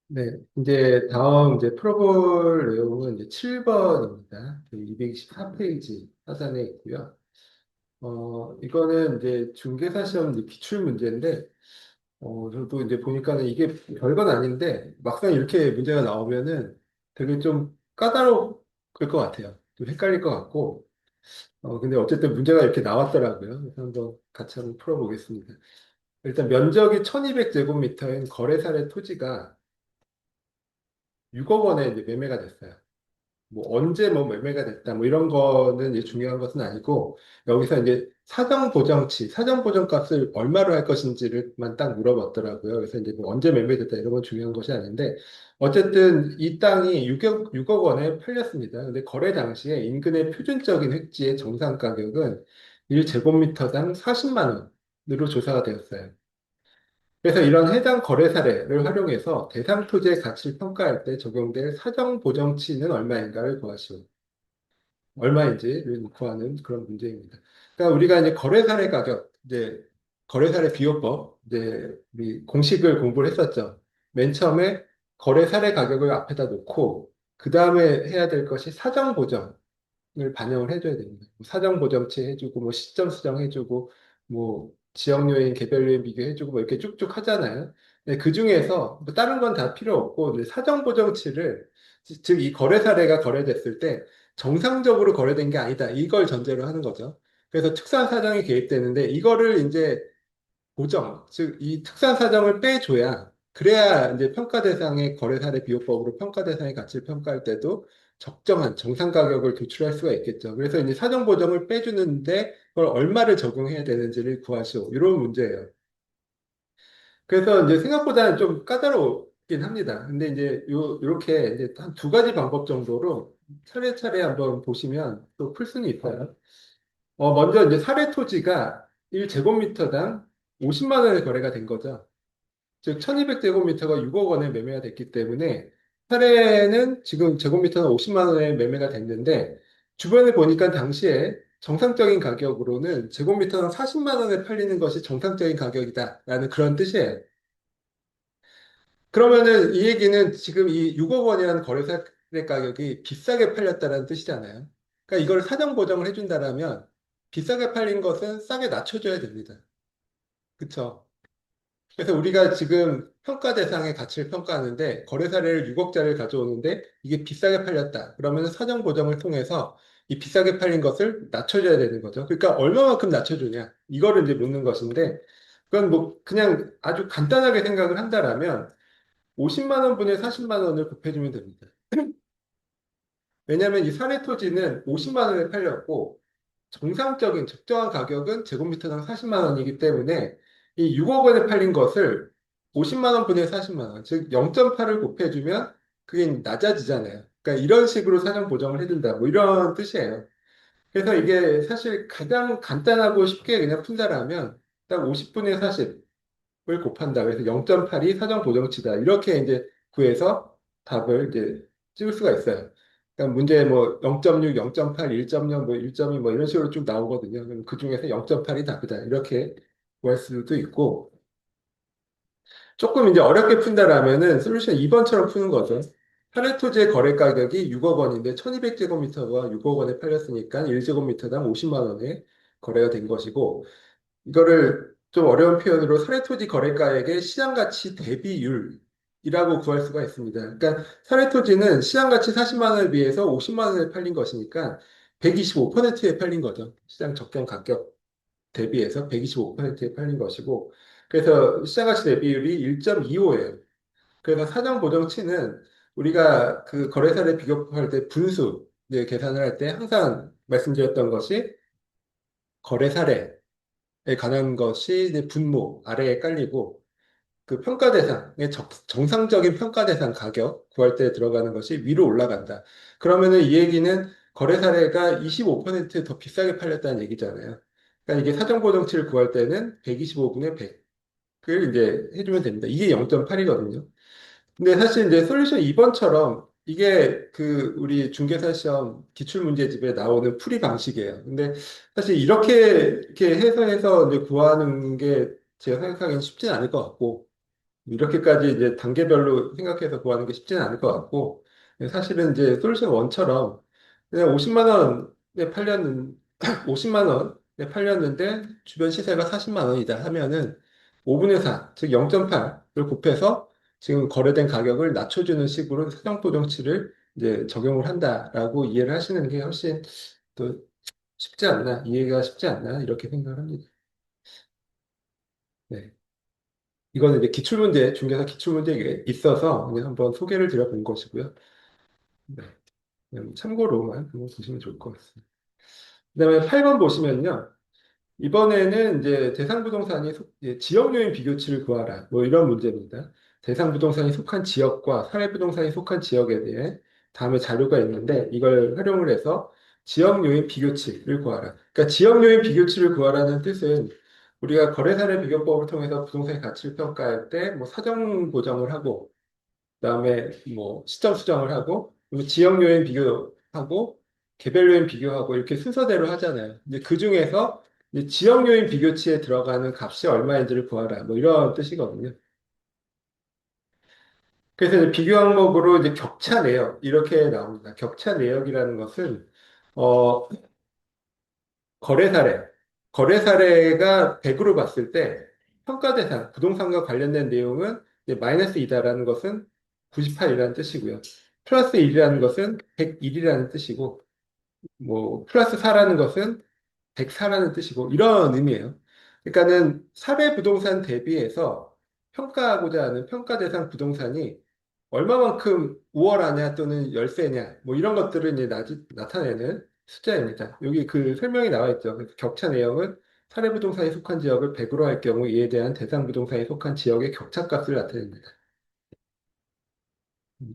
네, 이제 다음 이제 풀어볼 내용은 이제 7번입니다. 224페이지 하단에 있고요. 이거는 이제 중개사 시험 이제 기출 문제인데, 저도 이제 보니까는 이게 별건 아닌데, 막상 이렇게 문제가 나오면은 되게 좀 까다로울 것 같아요. 좀 헷갈릴 것 같고, 근데 어쨌든 문제가 이렇게 나왔더라고요. 그래서 한번 같이 한번 풀어보겠습니다. 일단 면적이 1200제곱미터인 거래사례 토지가 6억 원에 이제 매매가 됐어요. 뭐 언제 뭐 매매가 됐다 뭐 이런 거는 이제 중요한 것은 아니고 여기서 이제 사전 보정 값을 얼마로 할 것인지를만 딱 물어봤더라고요. 그래서 이제 뭐 언제 매매됐다 이런 건 중요한 것이 아닌데 어쨌든 이 땅이 6억 원에 팔렸습니다. 근데 거래 당시에 인근의 표준적인 획지의 정상 가격은 1제곱미터당 40만 원으로 조사가 되었어요. 그래서 이런 해당 거래 사례를 활용해서 대상 토지의 가치를 평가할 때 적용될 사정 보정치는 얼마인가를 구하시오. 얼마인지를 구하는 그런 문제입니다. 그러니까 우리가 이제 거래 사례 가격, 이제 거래 사례 비교법, 이제 우리 공식을 공부를 했었죠. 맨 처음에 거래 사례 가격을 앞에다 놓고 그 다음에 해야 될 것이 사정 보정. 을 반영을 해줘야 됩니다. 뭐 사정 보정치 해주고, 뭐 시점 수정해주고, 뭐 지역 요인, 개별 요인 비교해주고, 뭐 이렇게 쭉쭉 하잖아요. 그 중에서 뭐 다른 건 다 필요 없고, 이제 사정 보정치를 즉 이 거래 사례가 거래됐을 때 정상적으로 거래된 게 아니다. 이걸 전제로 하는 거죠. 그래서 특수한 사정이 개입되는데 이거를 이제 보정, 즉 이 특수한 사정을 빼줘야 그래야 이제 평가 대상의 거래 사례 비교법으로 평가 대상의 가치를 평가할 때도 적정한 정상 가격을 도출할 수가 있겠죠. 그래서 이제 사정 보정을 빼주는데 그걸 얼마를 적용해야 되는지를 구하시오. 이런 문제예요. 그래서 이제 생각보다는 좀 까다롭긴 합니다. 근데 이제 요렇게 이제 한 두 가지 방법 정도로 차례차례 한번 보시면 또 풀 수는 있어요. 먼저 이제 사례 토지가 1제곱미터당 50만 원에 거래가 된 거죠. 즉 1200제곱미터가 6억 원에 매매가 됐기 때문에 사례는 지금 제곱미터는 50만 원에 매매가 됐는데 주변에 보니까 당시에 정상적인 가격으로는 제곱미터당 40만 원에 팔리는 것이 정상적인 가격이다라는 그런 뜻이에요. 그러면은 이 얘기는 지금 이 6억 원이라는 거래사 가격이 비싸게 팔렸다는 뜻이잖아요. 그러니까 이걸 사정 보정을 해준다라면 비싸게 팔린 것은 싸게 낮춰줘야 됩니다. 그쵸? 그래서 우리가 지금 평가 대상의 가치를 평가하는데 거래 사례를 6억짜리를 가져오는데 이게 비싸게 팔렸다. 그러면 사정 보정을 통해서 이 비싸게 팔린 것을 낮춰줘야 되는 거죠. 그러니까 얼마만큼 낮춰주냐. 이거를 이제 묻는 것인데 그건 뭐 그냥 아주 간단하게 생각을 한다라면 50만 원 분의 40만 원을 곱해주면 됩니다. 왜냐하면 이 사내 토지는 50만 원에 팔렸고 정상적인 적정한 가격은 제곱미터당 40만 원이기 때문에 이 6억 원에 팔린 것을 50만 원 분의 40만 원, 즉 0.8을 곱해주면 그게 낮아지잖아요. 그러니까 이런 식으로 사정 보정을 해준다. 뭐 이런 뜻이에요. 그래서 이게 사실 가장 간단하고 쉽게 그냥 푼다라면 딱 50분의 40을 곱한다. 그래서 0.8이 사정 보정치다. 이렇게 이제 구해서 답을 이제 찍을 수가 있어요. 그러니까 문제 뭐 0.6, 0.8, 1.0, 뭐 1.2 뭐 이런 식으로 쭉 나오거든요. 그럼 그 중에서 0.8이 답이다. 이렇게 구할 수도 있고 조금 이제 어렵게 푼다라면은 솔루션 2번처럼 푸는 거죠. 파레토지의 거래 가격이 6억 원인데 1200제곱미터가 6억 원에 팔렸으니까 1제곱미터당 50만 원에 거래가 된 것이고 이거를 좀 어려운 표현으로 사례토지 거래가액의 시장가치 대비율이라고 구할 수가 있습니다. 그러니까 사례토지는 시장가치 40만 원에 비해서 50만 원에 팔린 것이니까 125%에 팔린 거죠. 시장 적정 가격 대비해서 125%에 팔린 것이고 그래서 시장가치 대비율이 1.25예요. 그래서 사정 보정치는 우리가 그 거래사를 비교할 때 분수 이제 계산을 할 때 항상 말씀드렸던 것이 거래 사례 에 관한 것이 이제 분모 아래에 깔리고 그 평가 대상의 정상적인 평가 대상 가격 구할 때 들어가는 것이 위로 올라간다. 그러면은 이 얘기는 거래 사례가 25%더 비싸게 팔렸다는 얘기잖아요. 그러니까 이게 사정보정치를 구할 때는 125분의 100을 이제 해주면 됩니다. 이게 0.8이거든요. 근데 사실 이제 솔루션 2번처럼 이게 그 우리 중개사 시험 기출문제집에 나오는 풀이 방식이에요. 근데 사실 이렇게 해서 이제 구하는 게 제가 생각하기엔 쉽진 않을 것 같고 이렇게까지 이제 단계별로 생각해서 구하는 게 쉽지는 않을 것 같고, 사실은 이제 솔루션 1처럼 그냥 50만 원에 팔렸는, 50만 원에 팔렸는데 주변 시세가 40만 원이다 하면은 5분의 4, 즉 0.8을 곱해서 지금 거래된 가격을 낮춰주는 식으로 사정보정치를 이제 적용을 한다라고 이해를 하시는 게 훨씬 또 쉽지 않나, 이해가 쉽지 않나, 이렇게 생각을 합니다. 네. 이거는 이제 기출문제, 중개사 기출문제에 있어서 그냥 한번 소개를 드려본 것이고요. 네. 그냥 참고로만 한번 보시면 좋을 것 같습니다. 그다음에 8번 보시면요. 이번에는 이제 대상부동산이 지역 요인 비교치를 구하라. 뭐 이런 문제입니다. 대상부동산이 속한 지역과 사례부동산이 속한 지역에 대해 다음에 자료가 있는데 이걸 활용을 해서 지역 요인 비교치를 구하라. 그러니까 지역 요인 비교치를 구하라는 뜻은 우리가 거래사례 비교법을 통해서 부동산의 가치를 평가할 때 뭐 사정 보정을 하고 그다음에 뭐 시점 수정을 하고 그리고 지역 요인 비교하고 개별 요인 비교하고 이렇게 순서대로 하잖아요. 이제 그 중에서 이제 지역 요인 비교치에 들어가는 값이 얼마인지를 구하라. 뭐 이런 뜻이거든요. 그래서 이제 비교 항목으로 이제 격차 내역 이렇게 나옵니다. 격차 내역이라는 것은 어 거래 사례 거래 사례가 100으로 봤을 때 평가 대상 부동산과 관련된 내용은 이제 마이너스 2다라는 것은 98이라는 뜻이고요. 플러스 1이라는 것은 101이라는 뜻이고 뭐 플러스 4라는 것은 104라는 뜻이고 이런 의미예요. 그러니까는 사례 부동산 대비해서 평가하고자 하는 평가 대상 부동산이 얼마만큼 우월하냐 또는 열세냐 뭐 이런 것들을 이제 나타내는 숫자입니다. 여기 그 설명이 나와 있죠. 그래서 격차 내역은 사례 부동산에 속한 지역을 100으로 할 경우 이에 대한 대상 부동산에 속한 지역의 격차값을 나타냅니다.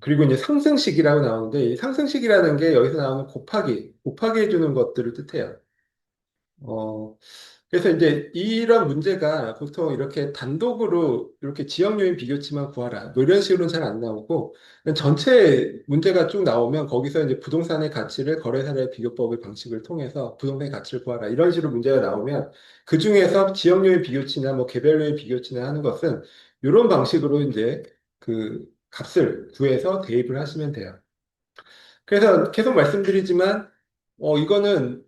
그리고 이제 상승식이라고 나오는데 이 상승식이라는 게 여기서 나오는 곱하기 해주는 것들을 뜻해요. 어, 그래서 이제 이런 문제가 보통 이렇게 단독으로 이렇게 지역 요인 비교치만 구하라. 뭐 이런 식으로는 잘 안 나오고 전체 문제가 쭉 나오면 거기서 이제 부동산의 가치를 거래사례 비교법의 방식을 통해서 부동산의 가치를 구하라. 이런 식으로 문제가 나오면 그 중에서 지역 요인 비교치나 뭐 개별 요인 비교치나 하는 것은 이런 방식으로 이제 그 값을 구해서 대입을 하시면 돼요. 그래서 계속 말씀드리지만 이거는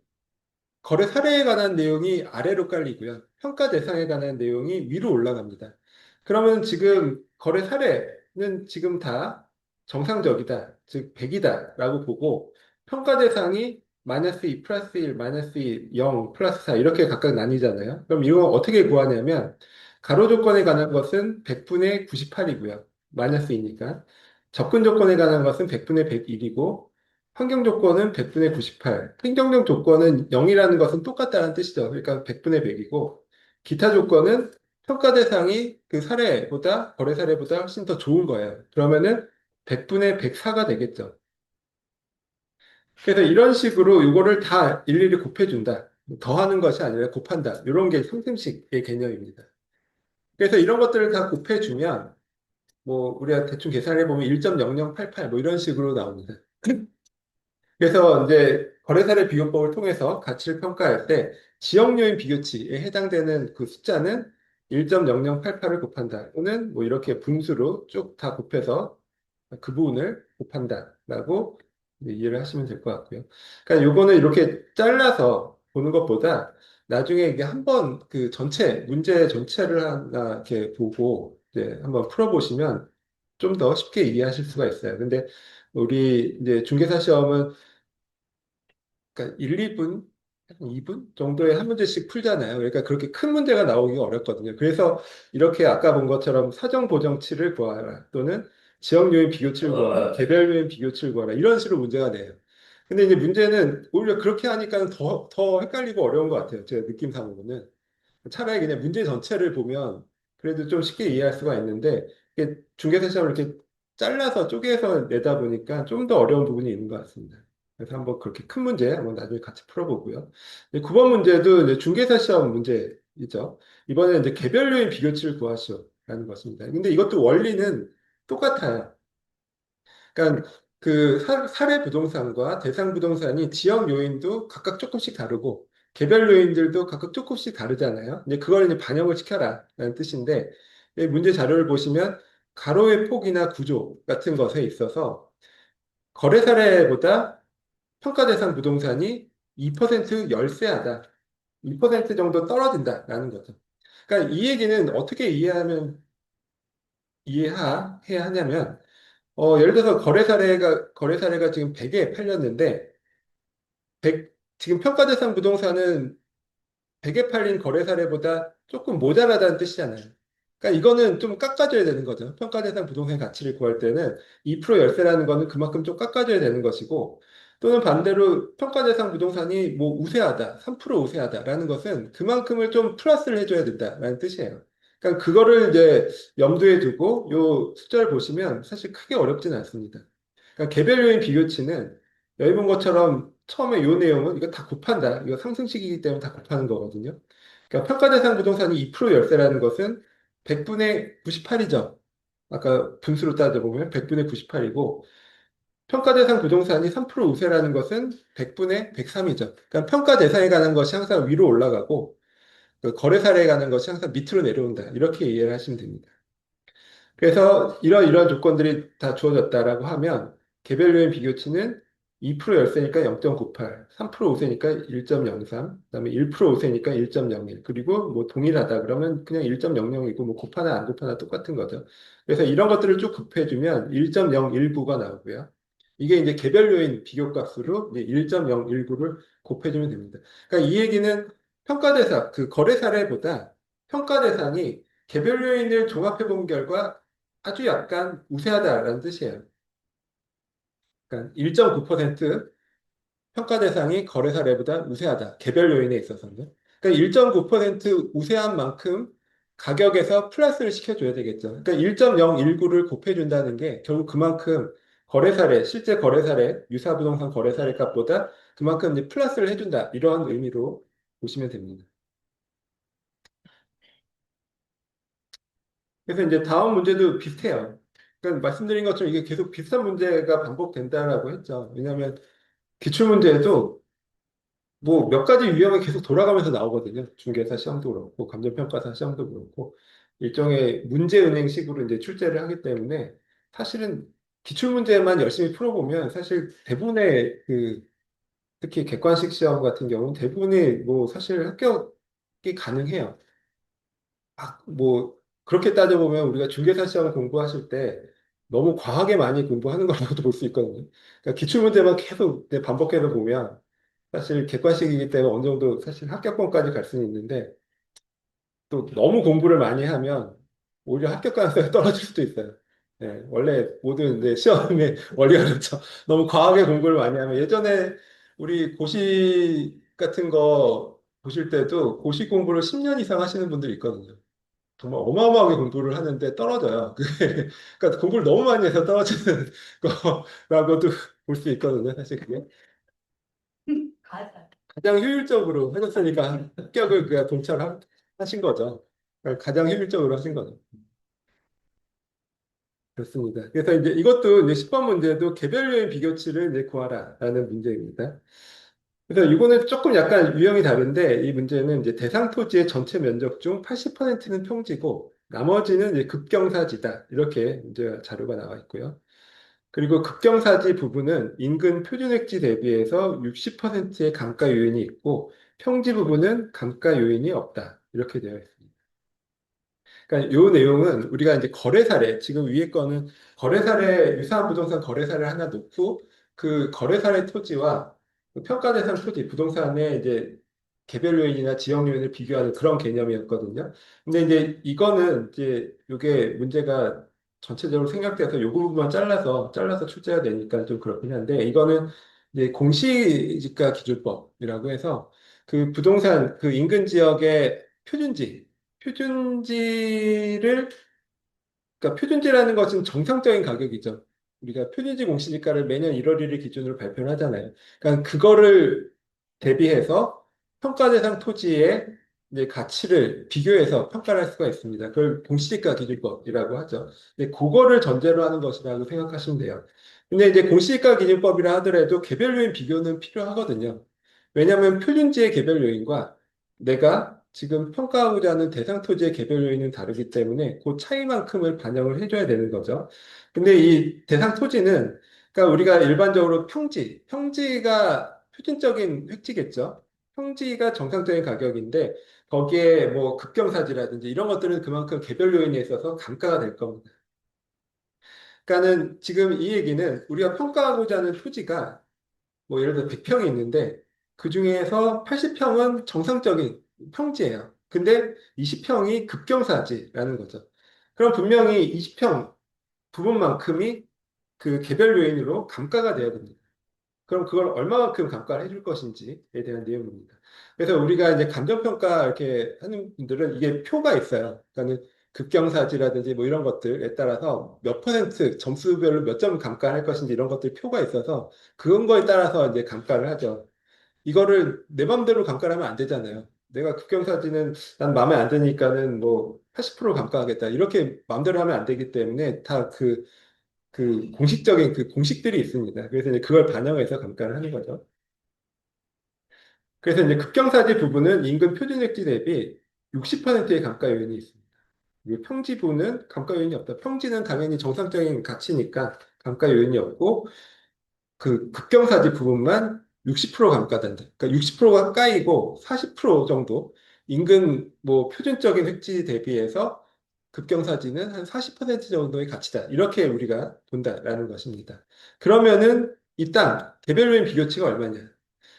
거래 사례에 관한 내용이 아래로 깔리고요. 평가 대상에 관한 내용이 위로 올라갑니다. 그러면 지금 거래 사례는 지금 다 정상적이다, 즉 100이다라고 보고 평가 대상이 마이너스 2, 플러스 1, 마이너스 2, 0, 플러스 4 이렇게 각각 나뉘잖아요. 그럼 이거 어떻게 구하냐면 가로 조건에 관한 것은 100분의 98이고요. 마이너스 2니까. 접근 조건에 관한 것은 100분의 101이고 환경 조건은 100분의 98. 행정적 조건은 0이라는 것은 똑같다는 뜻이죠. 그러니까 100분의 100이고, 기타 조건은 평가 대상이 그 사례보다, 거래 사례보다 훨씬 더 좋은 거예요. 그러면은 100분의 104가 되겠죠. 그래서 이런 식으로 이거를 다 일일이 곱해준다. 더하는 것이 아니라 곱한다. 이런 게 상승식의 개념입니다. 그래서 이런 것들을 다 곱해주면, 뭐, 우리가 대충 계산해 보면 1.0088 뭐 이런 식으로 나옵니다. 그래서 이제 거래사례 비교법을 통해서 가치를 평가할 때 지역 요인 비교치에 해당되는 그 숫자는 1.0088을 곱한다. 또는 뭐 이렇게 분수로 쭉 다 곱해서 그 부분을 곱한다라고 이제 이해를 하시면 될 것 같고요. 그러니까 요거는 이렇게 잘라서 보는 것보다 나중에 이게 한번 그 전체 문제 전체를 하나 이렇게 보고 이제 한번 풀어보시면 좀 더 쉽게 이해하실 수가 있어요. 근데 우리 이제 중개사 시험은 그러니까 1, 2분, 한 2분 정도에 한 문제씩 풀잖아요. 그러니까 그렇게 큰 문제가 나오기가 어렵거든요. 그래서 이렇게 아까 본 것처럼 사정 보정치를 구하라 또는 지역 요인 비교치를 구하라, 개별 요인 비교치를 구하라 이런 식으로 문제가 돼요. 근데 이제 문제는 오히려 그렇게 하니까 더 헷갈리고 어려운 것 같아요. 제 느낌상으로는. 차라리 그냥 문제 전체를 보면 그래도 좀 쉽게 이해할 수가 있는데 이게 중개사 시험을 이렇게 잘라서 쪼개서 내다 보니까 좀 더 어려운 부분이 있는 것 같습니다. 그래서 한번 그렇게 큰 문제 한번 나중에 같이 풀어보고요. 9번 문제도 이제 중개사 시험 문제이죠. 이번에 이제 개별 요인 비교치를 구하시오라는 것입니다. 근데 이것도 원리는 똑같아요. 그러니까 그 사례 부동산과 대상 부동산이 지역 요인도 각각 조금씩 다르고 개별 요인들도 각각 조금씩 다르잖아요. 이제 그걸 이제 반영을 시켜라라는 뜻인데 이 문제 자료를 보시면 가로의 폭이나 구조 같은 것에 있어서 거래 사례보다 평가 대상 부동산이 2% 열세하다. 2% 정도 떨어진다라는 거죠. 그러니까 이 얘기는 어떻게 이해해야 하냐면, 예를 들어서 거래 사례가 지금 100에 팔렸는데, 지금 평가 대상 부동산은 100에 팔린 거래 사례보다 조금 모자라다는 뜻이잖아요. 그러니까 이거는 좀 깎아줘야 되는 거죠. 평가 대상 부동산 가치를 구할 때는 2% 열세라는 거는 그만큼 좀 깎아줘야 되는 것이고, 또는 반대로 평가 대상 부동산이 뭐 우세하다, 3% 우세하다라는 것은 그만큼을 좀 플러스를 해줘야 된다라는 뜻이에요. 그러니까 그거를 이제 염두에 두고 요 숫자를 보시면 사실 크게 어렵진 않습니다. 그러니까 개별 요인 비교치는 여기 본 것처럼 처음에 요 내용은 이거 다 곱한다. 이거 상승식이기 때문에 다 곱하는 거거든요. 그러니까 평가대상 부동산이 2% 열세라는 것은 100분의 98이죠. 아까 분수로 따져보면 100분의 98이고 평가대상 부동산이 3% 우세라는 것은 100분의 103이죠. 그러니까 평가 대상에 관한 것이 항상 위로 올라가고 그 거래 사례에 관한 것이 항상 밑으로 내려온다. 이렇게 이해를 하시면 됩니다. 그래서 이러이러한 조건들이 다 주어졌다라고 하면 개별 요인 비교치는 2% 열세니까 0.98, 3% 우세니까 1.03, 그다음에 1% 우세니까 1.01, 그리고 뭐 동일하다 그러면 그냥 1.00이고 뭐 곱하나 안 곱하나 똑같은 거죠. 그래서 이런 것들을 쭉 곱해주면 1.019가 나오고요. 이게 이제 개별 요인 비교값으로 이제 1.019를 곱해주면 됩니다. 그러니까 이 얘기는 평가대상, 그 거래 사례보다 평가대상이 개별 요인을 종합해 본 결과 아주 약간 우세하다라는 뜻이에요. 그러니까 1.9% 평가 대상이 거래 사례보다 우세하다. 개별 요인에 있어서는. 그러니까 1.9% 우세한 만큼 가격에서 플러스를 시켜줘야 되겠죠. 그러니까 1.019를 곱해준다는 게 결국 그만큼 거래 사례, 실제 거래 사례, 유사부동산 거래 사례 값보다 그만큼 이제 플러스를 해준다. 이러한 의미로 보시면 됩니다. 그래서 이제 다음 문제도 비슷해요. 그러니까 말씀드린 것처럼 이게 계속 비슷한 문제가 반복된다라고 했죠. 왜냐하면 기출문제에도 뭐 몇 가지 유형이 계속 돌아가면서 나오거든요. 중개사 시험도 그렇고, 감정평가사 시험도 그렇고, 일종의 문제은행식으로 이제 출제를 하기 때문에 사실은 기출문제만 열심히 풀어보면 사실 대부분의 특히 객관식 시험 같은 경우는 대부분이 뭐 사실 합격이 가능해요. 뭐 그렇게 따져보면 우리가 중개사 시험 공부하실 때 너무 과하게 많이 공부하는 거라고도 볼 수 있거든요. 그러니까 기출문제만 계속 이제 반복해서 보면 사실 객관식이기 때문에 어느 정도 사실 합격권까지 갈 수는 있는데 또 너무 공부를 많이 하면 오히려 합격 가능성이 떨어질 수도 있어요. 네, 원래 모든 시험의 원리가 그렇죠. 너무 과하게 공부를 많이 하면 예전에 우리 고시 같은 거 보실 때도 고시 공부를 10년 이상 하시는 분들이 있거든요. 정말 어마어마하게 공부를 하는데 떨어져요. 그러니까 공부를 너무 많이 해서 떨어지는 거라고도 볼 수 있거든요. 사실 그게 가장 효율적으로 하셨으니까 합격을 그냥 동참하신 거죠. 그러니까 가장 효율적으로 하신 거죠. 그렇습니다. 그래서 이제 이것도 이제 10번 문제도 개별 요인 비교치를 이제 구하라라는 문제입니다. 그래서 이거는 조금 약간 유형이 다른데 이 문제는 이제 대상 토지의 전체 면적 중 80%는 평지고 나머지는 이제 급경사지다. 이렇게 이제 자료가 나와 있고요. 그리고 급경사지 부분은 인근 표준액지 대비해서 60%의 감가 요인이 있고 평지 부분은 감가 요인이 없다. 이렇게 되어 있습니다. 그러니까 이 내용은 우리가 이제 거래 사례, 지금 위에 거는 거래 사례, 유사한 부동산 거래 사례를 하나 놓고 그 거래 사례 토지와 그 평가 대상 토지, 부동산의 이제 개별 요인이나 지역 요인을 비교하는 그런 개념이었거든요. 근데 이제 이거는 이제 이게 문제가 전체적으로 생각돼서 요 부분만 잘라서 출제가 되니까 좀 그렇긴 한데 이거는 이제 공시지가 기준법이라고 해서 그 부동산 그 인근 지역의 표준지를, 그러니까 표준지라는 것은 정상적인 가격이죠. 우리가 표준지 공시지가를 매년 1월 1일 기준으로 발표를 하잖아요. 그러니까 그거를 대비해서 평가 대상 토지의 이제 가치를 비교해서 평가를 할 수가 있습니다. 그걸 공시지가 기준법이라고 하죠. 근데 그거를 전제로 하는 것이라고 생각하시면 돼요. 근데 이제 공시지가 기준법이라 하더라도 개별 요인 비교는 필요하거든요. 왜냐하면 표준지의 개별 요인과 내가 지금 평가하고자 하는 대상 토지의 개별 요인은 다르기 때문에 그 차이만큼을 반영을 해줘야 되는 거죠. 근데 이 대상 토지는 그러니까 우리가 일반적으로 평지가 표준적인 획지겠죠. 평지가 정상적인 가격인데 거기에 뭐 급경사지라든지 이런 것들은 그만큼 개별 요인에 있어서 감가가 될 겁니다. 그러니까는 지금 이 얘기는 우리가 평가하고자 하는 토지가 뭐 예를 들어 100평이 있는데 그 중에서 80평은 정상적인 평지예요. 근데 20평이 급경사지라는 거죠. 그럼 분명히 20평 부분만큼이 그 개별 요인으로 감가가 돼야 됩니다. 그럼 그걸 얼마만큼 감가를 해줄 것인지에 대한 내용입니다. 그래서 우리가 이제 감정평가 이렇게 하는 분들은 이게 표가 있어요. 그러니까 급경사지라든지 뭐 이런 것들에 따라서 몇 퍼센트 점수별로 몇 점 감가할 것인지 이런 것들 표가 있어서 그런 거에 따라서 이제 감가를 하죠. 이거를 내 맘대로 감가를 하면 안 되잖아요. 내가 급경사지는 난 마음에 안 드니까는 뭐 80% 감가하겠다. 이렇게 마음대로 하면 안 되기 때문에 다 그 공식적인 그 공식들이 있습니다. 그래서 이제 그걸 반영해서 감가를 하는 거죠. 그래서 이제 급경사지 부분은 인근 표준액지 대비 60%의 감가 요인이 있습니다. 그리고 평지부는 감가 요인이 없다. 평지는 당연히 정상적인 가치니까 감가 요인이 없고 그 급경사지 부분만 60% 감가된다. 그러니까 60%가 까이고 40% 정도 인근 뭐 표준적인 획지 대비해서 급경사지는 한 40% 정도의 가치다. 이렇게 우리가 본다라는 것입니다. 그러면은 이 땅 개별로인 비교치가 얼마냐?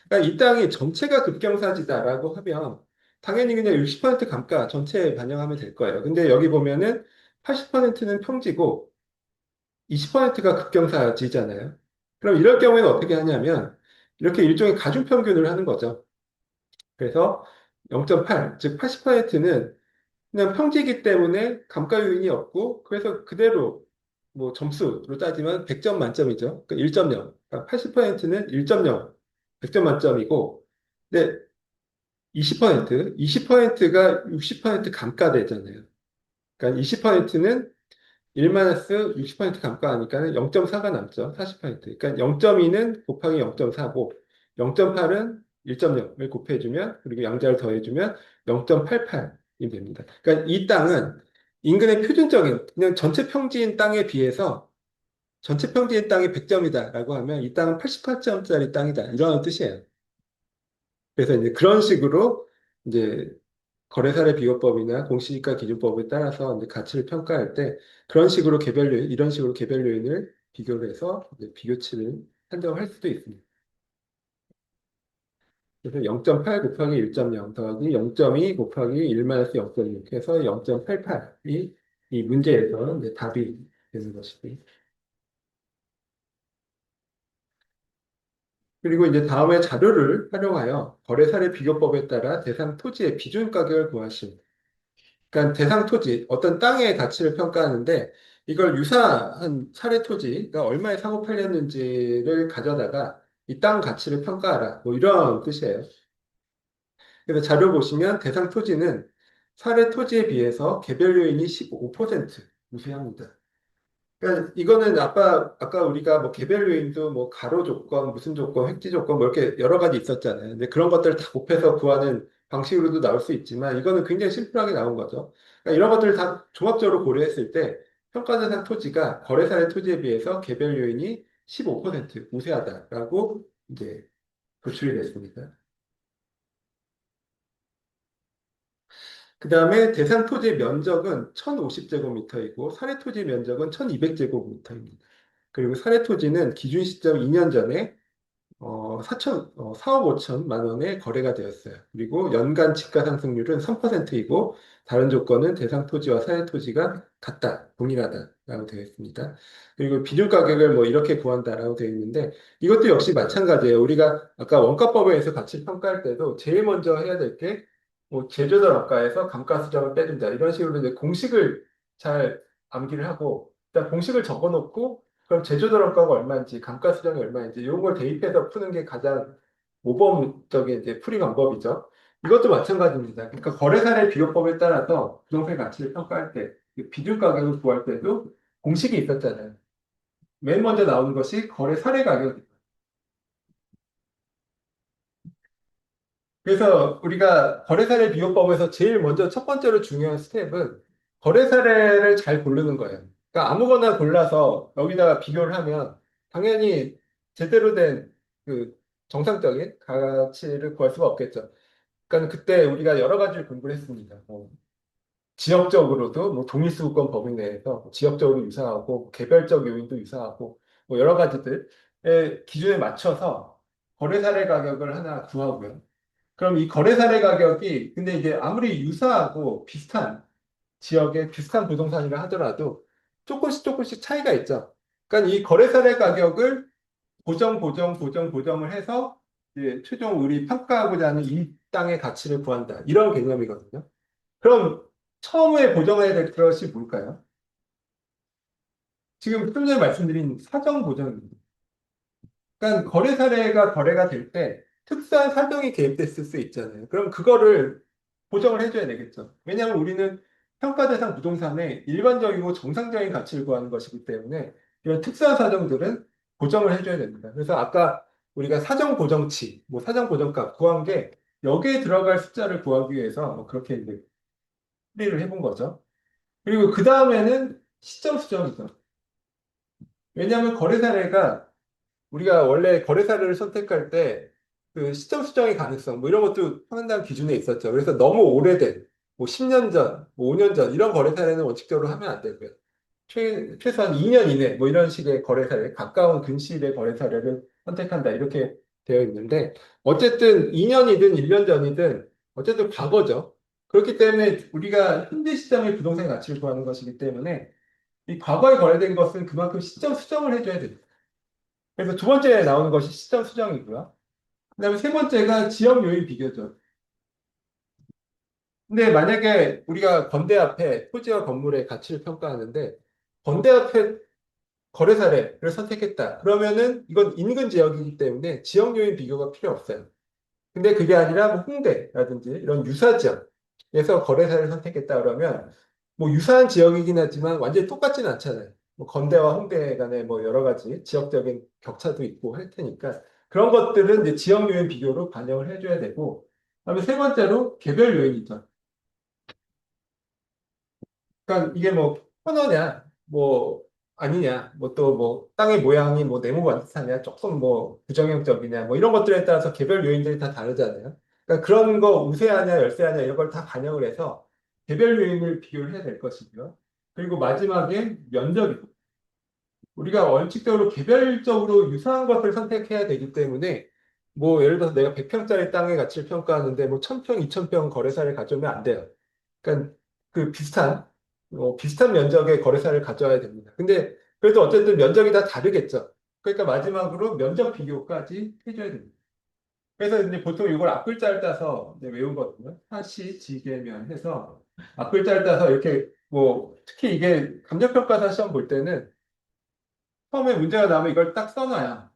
그러니까 이 땅이 전체가 급경사지다라고 하면 당연히 그냥 60% 감가 전체에 반영하면 될 거예요. 근데 여기 보면은 80%는 평지고 20%가 급경사지잖아요. 그럼 이럴 경우에는 어떻게 하냐면 이렇게 일종의 가중평균을 하는 거죠. 그래서 0.8, 즉 80%는 그냥 평지이기 때문에 감가 요인이 없고 그래서 그대로 뭐 점수로 따지면 100점 만점이죠. 그러니까 1.0. 그러니까 80%는 1.0, 100점 만점이고 근데 20%가 60% 감가되잖아요. 그러니까 20%는 1-60% 감가하니까 0.4가 남죠. 40%. 그러니까 0.2는 곱하기 0.4고 0.8은 1.0을 곱해주면 그리고 양자를 더해주면 0.88이 됩니다. 그러니까 이 땅은 인근의 표준적인 그냥 전체 평지인 땅에 비해서 전체 평지인 땅이 100점이다라고 하면 이 땅은 88점짜리 땅이다. 이런 뜻이에요. 그래서 이제 그런 식으로 이제 거래사례 비교법이나 공시지가 기준법에 따라서 이제 가치를 평가할 때 그런 식으로 개별 요인, 이런 식으로 개별 요인을 비교를 해서 이제 비교치를 산정할 수도 있습니다. 그래서 0.8 곱하기 1.0 더하기 0.2 곱하기 1-0.6 이렇게 해서 0.88이 이 문제에서 이제 답이 되는 것이고. 그리고 이제 다음에 자료를 활용하여 거래사례 비교법에 따라 대상 토지의 비중 가격을 구하시오. 그러니까 대상 토지, 어떤 땅의 가치를 평가하는데 이걸 유사한 사례 토지가 얼마에 사고 팔렸는지를 가져다가 이 땅 가치를 평가하라. 뭐 이런 뜻이에요. 그래서 자료 보시면 대상 토지는 사례 토지에 비해서 개별 요인이 15% 우세합니다. 그러니까 이거는 아까 우리가 뭐 개별 요인도 뭐 가로 조건, 무슨 조건, 획지 조건 뭐 이렇게 여러 가지 있었잖아요. 근데 그런 것들을 다 곱해서 구하는 방식으로도 나올 수 있지만 이거는 굉장히 심플하게 나온 거죠. 그러니까 이런 것들을 다 종합적으로 고려했을 때 평가 대상 토지가 거래사의 토지에 비해서 개별 요인이 15% 우세하다라고 이제 도출이 됐습니다. 그 다음에 대상 토지의 면적은 1050제곱미터이고 사례 토지 면적은 1200제곱미터입니다. 그리고 사례 토지는 기준 시점 2년 전에 4억 5천만 원에 거래가 되었어요. 그리고 연간 집가 상승률은 3%이고 다른 조건은 대상 토지와 사례 토지가 같다, 동일하다라고 되어 있습니다. 그리고 비중 가격을 뭐 이렇게 구한다라고 되어 있는데 이것도 역시 마찬가지예요. 우리가 아까 원가법에서 가치 평가할 때도 제일 먼저 해야 될 게 뭐 제조자 원가에서 감가수정을 빼준다. 이런 식으로 이제 공식을 잘 암기를 하고 일단 공식을 적어놓고 그럼 제조도락가가 얼마인지, 감가수정이 얼마인지 이런 걸 대입해서 푸는 게 가장 모범적인 이제 풀이 방법이죠. 이것도 마찬가지입니다. 그러니까 거래사례 비교법에 따라서 부동산 가치를 평가할 때 비중 가격을 구할 때도 공식이 있었잖아요. 맨 먼저 나오는 것이 거래 사례 가격입니다. 그래서 우리가 거래사례 비교법에서 제일 먼저 첫 번째로 중요한 스텝은 거래사례를 잘 고르는 거예요. 그러니까 아무거나 골라서 여기다가 비교를 하면 당연히 제대로 된 그 정상적인 가치를 구할 수가 없겠죠. 그러니까 그때 우리가 여러 가지를 공부를 했습니다. 지역적으로도 뭐 동일수급권 범위 내에서 뭐 지역적으로 유사하고 개별적 요인도 유사하고 뭐 여러 가지들의 기준에 맞춰서 거래 사례 가격을 하나 구하고요. 그럼 이 거래 사례 가격이 근데 이제 아무리 유사하고 비슷한 지역에 비슷한 부동산이라 하더라도 조금씩 차이가 있죠. 그러니까 이 거래 사례 가격을 보정을 해서 이제 최종 우리 평가하고자 하는 이 땅의 가치를 구한다. 이런 개념이거든요. 그럼 처음에 보정해야 될 것이 뭘까요? 지금 좀 전에 말씀드린 사정 보정입니다. 그러니까 거래 사례가 거래가 될 때 특수한 사정이 개입됐을 수 있잖아요. 그럼 그거를 보정을 해줘야 되겠죠. 왜냐하면 우리는 평가 대상 부동산의 일반적이고 정상적인 가치를 구하는 것이기 때문에 이런 특수한 사정들은 보정을 해줘야 됩니다. 그래서 아까 우리가 사정 보정치, 뭐 사정 보정값 구한 게 여기에 들어갈 숫자를 구하기 위해서 뭐 그렇게 이제 풀이를 해본 거죠. 그리고 그 다음에는 시점 수정이죠. 왜냐하면 거래 사례가 우리가 원래 거래 사례를 선택할 때 그 시점 수정의 가능성 뭐 이런 것도 판단 기준에 있었죠. 그래서 너무 오래된 뭐 10년 전, 뭐 5년 전 이런 거래 사례는 원칙적으로 하면 안 되고요. 최소한 2년 이내 뭐 이런 식의 거래 사례, 가까운 근시일의 거래 사례를 선택한다 이렇게 되어 있는데 어쨌든 2년이든 1년 전이든 어쨌든 과거죠. 그렇기 때문에 우리가 현재 시점의 부동산 가치를 구하는 것이기 때문에 이 과거에 거래된 것은 그만큼 시점 수정을 해줘야 됩니다. 그래서 두 번째 나오는 것이 시점 수정이고요. 그다음에 세 번째가 지역 요인 비교죠. 근데 만약에 우리가 건대 앞에 토지와 건물의 가치를 평가하는데 건대 앞에 거래 사례를 선택했다. 그러면은 이건 인근 지역이기 때문에 지역 요인 비교가 필요 없어요. 근데 그게 아니라 뭐 홍대라든지 이런 유사 지역에서 거래 사례를 선택했다 그러면 뭐 유사한 지역이긴 하지만 완전히 똑같지는 않잖아요. 뭐 건대와 홍대 간에 뭐 여러 가지 지역적인 격차도 있고 할 테니까 그런 것들은 이제 지역 요인 비교로 반영을 해줘야 되고 그다음에 세 번째로 개별 요인이죠. 그러니까 이게 뭐 현어냐, 뭐 아니냐, 뭐 또 뭐 땅의 모양이 뭐 네모 반듯하냐, 조금 뭐 부정형적이냐, 뭐 이런 것들에 따라서 개별 요인들이 다 다르잖아요. 그러니까 그런 거 우세하냐, 열세하냐 이런 걸 다 반영을 해서 개별 요인을 비교를 해야 될 것이고요. 그리고 마지막에 면적이고 우리가 원칙적으로 개별적으로 유사한 것을 선택해야 되기 때문에 뭐 예를 들어서 내가 100평짜리 땅의 가치를 평가하는데 뭐 1000평, 2000평 거래사를 가져오면 안 돼요. 그러니까 그 비슷한 면적의 거래사를 가져야 됩니다. 근데 그래도 어쨌든 면적이 다 다르겠죠. 그러니까 마지막으로 면적 비교까지 해줘야 됩니다. 그래서 이제 보통 이걸 앞글자를 따서 이제 외우거든요. 사시, 지계면 해서 앞글자를 따서 이렇게 뭐 특히 이게 감정평가사 시험 볼 때는 처음에 문제가 나오면 이걸 딱 써놔야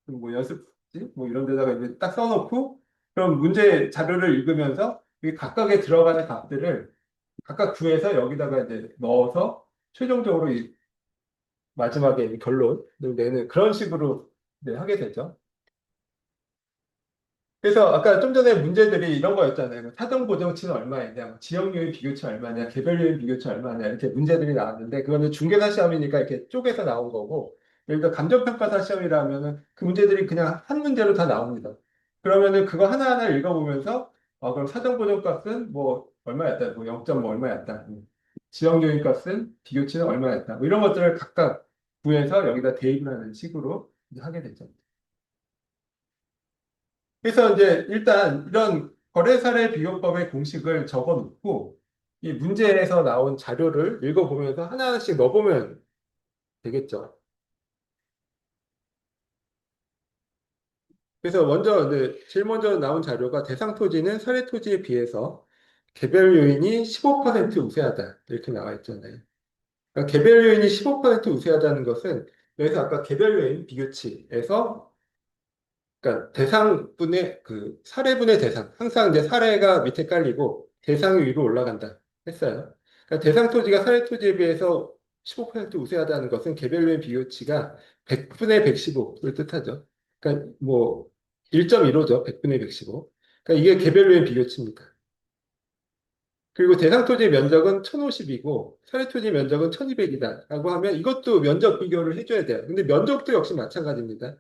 뭐 연습지 뭐 이런 데다가 이제 딱 써놓고 그럼 문제 자료를 읽으면서 이 각각에 들어가는 값들을 각각 구해서 여기다가 이제 넣어서 최종적으로 이 마지막에 이 결론을 내는 그런 식으로 네, 하게 되죠. 그래서 아까 좀 전에 문제들이 이런 거였잖아요. 뭐 사전 고정치는 얼마이냐, 뭐 지역 요인 비교치 얼마냐, 개별 요인 비교치 얼마냐 이렇게 문제들이 나왔는데 그거는 중개사 시험이니까 이렇게 쪼개서 나온 거고 예를 들어 감정평가사 시험이라면은 그 문제들이 그냥 한 문제로 다 나옵니다. 그러면은 그거 하나하나 읽어보면서 그럼 사전 고정값은 뭐 얼마였다, 뭐 0. 뭐 얼마였다, 지역 요인 값은 비교치는 얼마였다, 뭐 이런 것들을 각각 구해서 여기다 대입을 하는 식으로 이제 하게 되죠. 그래서 이제 일단 이런 거래사례 비교법의 공식을 적어 놓고 이 문제에서 나온 자료를 읽어보면서 하나하나씩 넣어보면 되겠죠. 그래서 먼저 이제 제일 먼저 나온 자료가 대상 토지는 사례 토지에 비해서 개별 요인이 15% 우세하다 이렇게 나와 있잖아요. 그러니까 개별 요인이 15% 우세하다는 것은 여기서 아까 개별 요인 비교치에서 그러니까 대상분의 그 사례분의 대상 항상 이제 사례가 밑에 깔리고 대상이 위로 올라간다 했어요. 그러니까 대상 토지가 사례 토지에 비해서 15% 우세하다는 것은 개별로의 비교치가 100분의 115를 뜻하죠. 그러니까 뭐 1.15죠. 100분의 115. 그러니까 이게 개별로의 비교치입니다. 그리고 대상 토지의 면적은 1050이고 사례 토지 면적은 1200이다 라고 하면 이것도 면적 비교를 해줘야 돼요. 근데 면적도 역시 마찬가지입니다.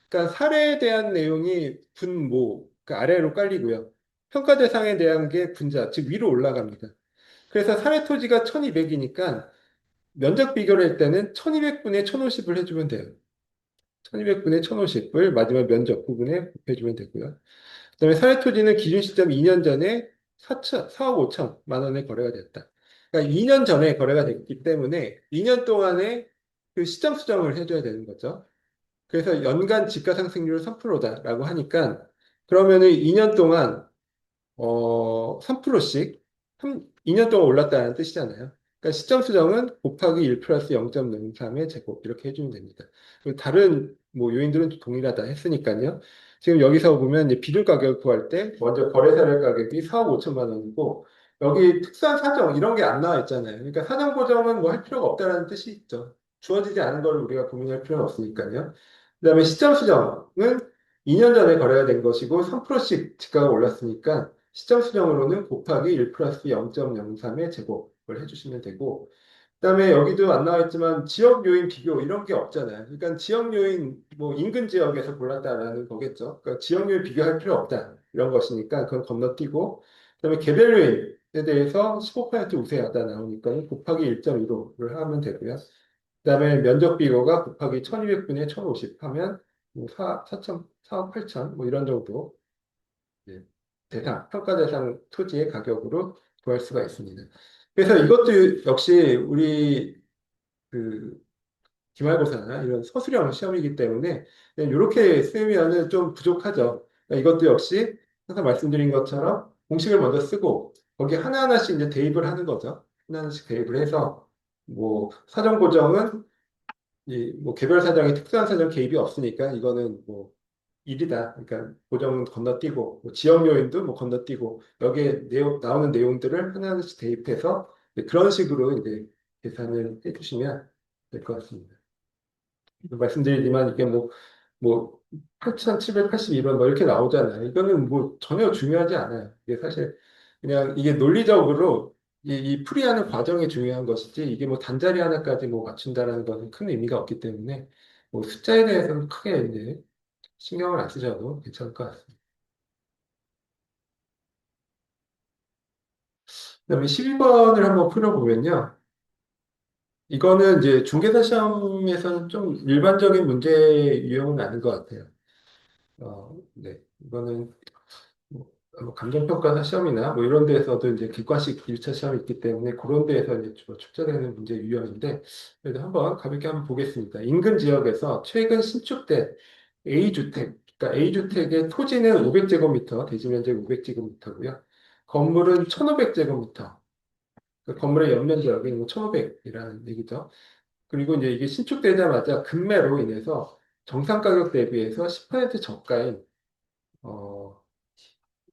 그러니까 사례에 대한 내용이 분모, 그 아래로 깔리고요. 평가 대상에 대한 게 분자, 즉 위로 올라갑니다. 그래서 사례 토지가 1200이니까 면적 비교를 할 때는 1200분의 1050을 해주면 돼요. 1200분의 1050을 마지막 면적 부분에 곱해주면 되고요. 그다음에 사회 토지는 기준 시점 2년 전에 4억 5천만 원에 거래가 됐다. 그러니까 2년 전에 거래가 됐기 때문에 2년 동안에 그 시점 수정을 해줘야 되는 거죠. 그래서 연간 지가 상승률 3%다라고 하니까 그러면은 2년 동안 3%씩 2년 동안 올랐다는 뜻이잖아요. 그러니까 시점 수정은 곱하기 1 플러스 0.03의 제곱 이렇게 해주면 됩니다. 그리고 다른 뭐 요인들은 동일하다 했으니까요. 지금 여기서 보면 이제 비료 가격을 구할 때 먼저 거래사료 가격이 4억 5천만 원이고 여기 특수한 사정 이런 게 안 나와 있잖아요. 그러니까 사정 고정은 뭐 할 필요가 없다는 뜻이 있죠. 주어지지 않은 걸 우리가 고민할 필요는 없으니까요. 그다음에 시점 수정은 2년 전에 거래가 된 것이고 3%씩 지가가 올랐으니까 시점 수정으로는 곱하기 1 플러스 0.03의 제곱을 해주시면 되고, 그다음에 여기도 안 나와 있지만 지역 요인 비교 이런 게 없잖아요. 그러니까 지역 요인 뭐 인근 지역에서 골랐다라는 거겠죠. 그러니까 지역 요인 비교할 필요 없다 이런 것이니까 그건 건너뛰고, 그다음에 개별 요인에 대해서 15% 우세하다 나오니까 곱하기 1.15를 하면 되고요. 그다음에 면적 비교가 곱하기 1200분의 1050 하면 뭐 4천, 4억 8천 뭐 이런 정도 예, 대상, 평가 대상 토지의 가격으로 구할 수가 있습니다. 그래서 이것도 역시 우리 그 기말고사나 이런 서술형 시험이기 때문에 이렇게 쓰면은 좀 부족하죠. 그러니까 이것도 역시 항상 말씀드린 것처럼 공식을 먼저 쓰고 거기 하나하나씩 이제 대입을 하는 거죠. 하나하나씩 대입을 해서 뭐 사정 고정은 이 뭐 개별 사정이 특수한 사정 개입이 없으니까 이거는 뭐 일이다. 그러니까 고정은 건너뛰고 뭐 지역 요인도 뭐 건너뛰고 여기에 나오는 내용들을 하나하나씩 대입해서 그런 식으로 이제 계산을 해주시면 될 것 같습니다. 말씀드리지만 이게 뭐 8,782번 뭐 이렇게 나오잖아요. 이거는 뭐 전혀 중요하지 않아요. 이게 사실 그냥 이게 논리적으로 이 풀이하는 과정이 중요한 것이지 이게 뭐 단자리 하나까지 뭐 맞춘다라는 것은 큰 의미가 없기 때문에 뭐 숫자에 대해서는 크게 이제 신경을 안 쓰셔도 괜찮을 것 같습니다. 그다음에 12번을 한번 풀어보면요. 이거는 이제 중개사 시험에서는 좀 일반적인 문제 유형은 아닌 것 같아요. 네. 이거는 뭐 감정평가 시험이나 뭐 이런 데에서도 이제 객관식 1차 시험이 있기 때문에 그런 데에서 이제 주로 출제되는 문제 유형인데 그래도 한번 가볍게 한번 보겠습니다. 인근 지역에서 최근 신축된 A주택, 그러니까 A주택의 토지는 500제곱미터, 대지 면적 500제곱미터고요. 건물은 1500제곱미터. 그 건물의 연면 지역이 1500이라는 얘기죠. 그리고 이제 이게 신축되자마자 급매로 인해서 정상 가격 대비해서 10% 저가인 어,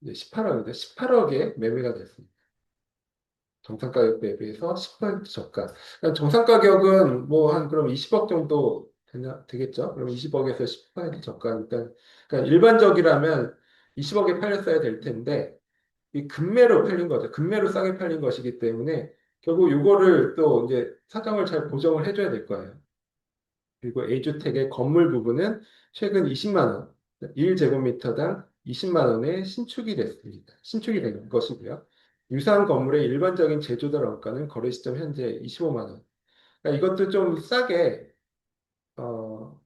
18억인데 18억에 매매가 됐습니다. 정상 가격 대비해서 10% 저가. 그러니까 정상 가격은 뭐 한 그럼 20억 정도 되겠죠? 그럼 20억에서 10% 저가니까 그러니까 일반적이라면 20억에 팔렸어야 될 텐데 이 급매로 팔린 거죠. 급매로 싸게 팔린 것이기 때문에 결국 이거를 또 이제 사정을 잘 보정을 해줘야 될 거예요. 그리고 A주택의 건물 부분은 최근 20만 원, 1제곱미터당 20만 원에 신축이 됐습니다. 신축이 된 것이고요. 유사한 건물의 일반적인 제조들 원가는 거래 시점 현재 25만 원. 그러니까 이것도 좀 어,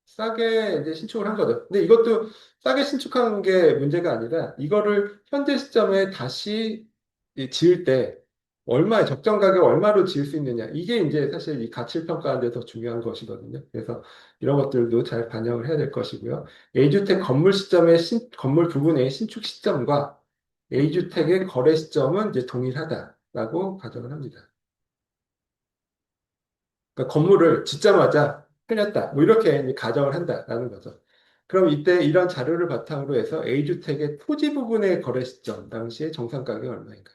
싸게 이제 신축을 한 거죠. 근데 이것도 싸게 신축한 게 문제가 아니라 이거를 현재 시점에 다시 이 지을 때 얼마에 적정 가격 얼마로 지을 수 있느냐 이게 이제 사실 이 가치를 평가하는 데 더 중요한 것이거든요. 그래서 이런 것들도 잘 반영을 해야 될 것이고요. A주택 건물 시점의 건물 부분의 신축 시점과 A주택의 거래 시점은 이제 동일하다라고 가정을 합니다. 그러니까 건물을 짓자마자 팔렸다. 뭐 이렇게 이제 가정을 한다라는 거죠. 그럼 이때 이런 자료를 바탕으로 해서 A주택의 토지 부분의 거래 시점, 당시에 정상 가격이 얼마인가?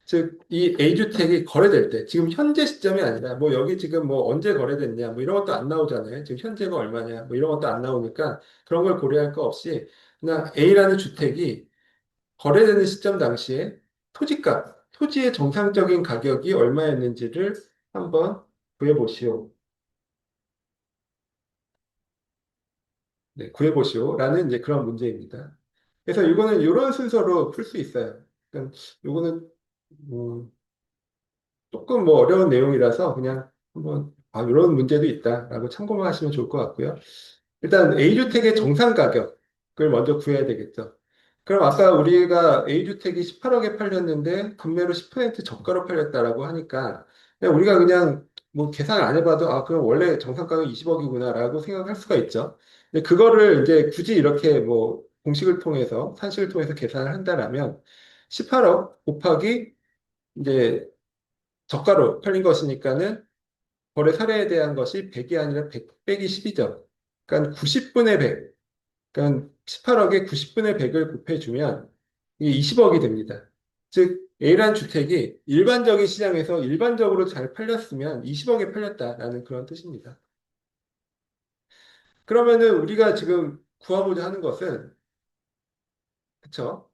즉, 이 A주택이 거래될 때, 지금 현재 시점이 아니라, 뭐 여기 지금 뭐 언제 거래됐냐, 뭐 이런 것도 안 나오잖아요. 지금 현재가 얼마냐, 뭐 이런 것도 안 나오니까 그런 걸 고려할 거 없이 그냥 A라는 주택이 거래되는 시점 당시에 토지값, 토지의 정상적인 가격이 얼마였는지를 한번 구해보시오. 네, 구해보시오라는 이제 그런 문제입니다. 그래서 이거는 이런 순서로 풀 수 있어요. 그러니까 이거는 조금 뭐 어려운 내용이라서 그냥 한번 이런 문제도 있다라고 참고만 하시면 좋을 것 같고요. 일단 A주택의 정상 가격을 먼저 구해야 되겠죠. 그럼 아까 우리가 A주택이 18억에 팔렸는데 금매로 10% 저가로 팔렸다라고 하니까 그냥 우리가 그냥 뭐 계산 안 해봐도 그럼 원래 정상 가격 20억이구나라고 생각할 수가 있죠. 근데 그거를 이제 굳이 이렇게 뭐 공식을 통해서 산식을 통해서 계산을 한다라면 18억 곱하기 이제 저가로 팔린 것이니까는 거래 사례에 대한 것이 100이 아니라 100 빼기 10이죠. 그러니까 90분의 100. 그러니까 18억에 90분의 100을 곱해주면 이게 20억이 됩니다. 즉, A란 주택이 일반적인 시장에서 일반적으로 잘 팔렸으면 20억에 팔렸다라는 그런 뜻입니다. 그러면은 우리가 지금 구하고자 하는 것은, 그쵸?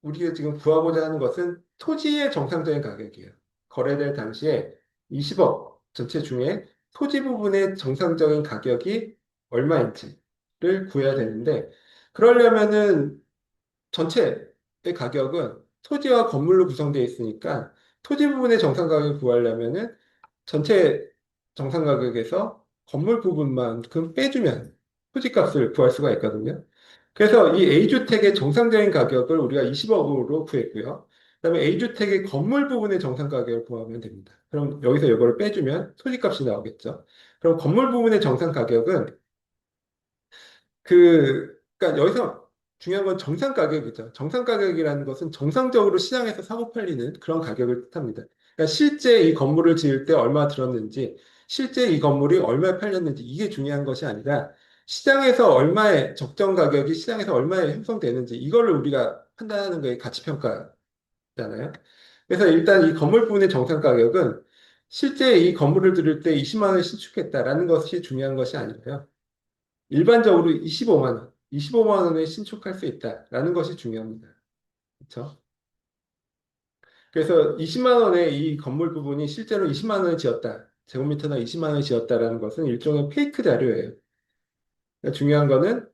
우리가 지금 구하고자 하는 것은 토지의 정상적인 가격이에요. 거래될 당시에 20억 전체 중에 토지 부분의 정상적인 가격이 얼마인지를 구해야 되는데, 그러려면은 전체의 가격은 토지와 건물로 구성되어 있으니까 토지 부분의 정상 가격을 구하려면은 전체 정상 가격에서 건물 부분만큼 빼주면 토지 값을 구할 수가 있거든요. 그래서 이 A주택의 정상적인 가격을 우리가 20억으로 구했고요. 그다음에 A주택의 건물 부분의 정상 가격을 구하면 됩니다. 그럼 여기서 이걸 빼주면 토지값이 나오겠죠. 그럼 건물 부분의 정상 가격은 그러니까 여기서 중요한 건 정상 가격이죠. 정상 가격이라는 것은 정상적으로 시장에서 사고 팔리는 그런 가격을 뜻합니다. 그러니까 실제 이 건물을 지을 때 얼마 들었는지, 실제 이 건물이 얼마에 팔렸는지 이게 중요한 것이 아니라 시장에서 얼마의 적정 가격이 시장에서 얼마에 형성되는지 이거를 우리가 판단하는 게 가치평가잖아요. 그래서 일단 이 건물 부분의 정상 가격은 실제 이 건물을 들을 때 20만 원을 신축했다라는 것이 중요한 것이 아니고요. 일반적으로 25만 원, 25만 원에 신축할 수 있다라는 것이 중요합니다. 그렇죠? 그래서 20만 원의 이 건물 부분이 실제로 20만 원에 지었다. 제곱미터당 20만 원에 지었다라는 것은 일종의 페이크 자료예요. 그러니까 중요한 거는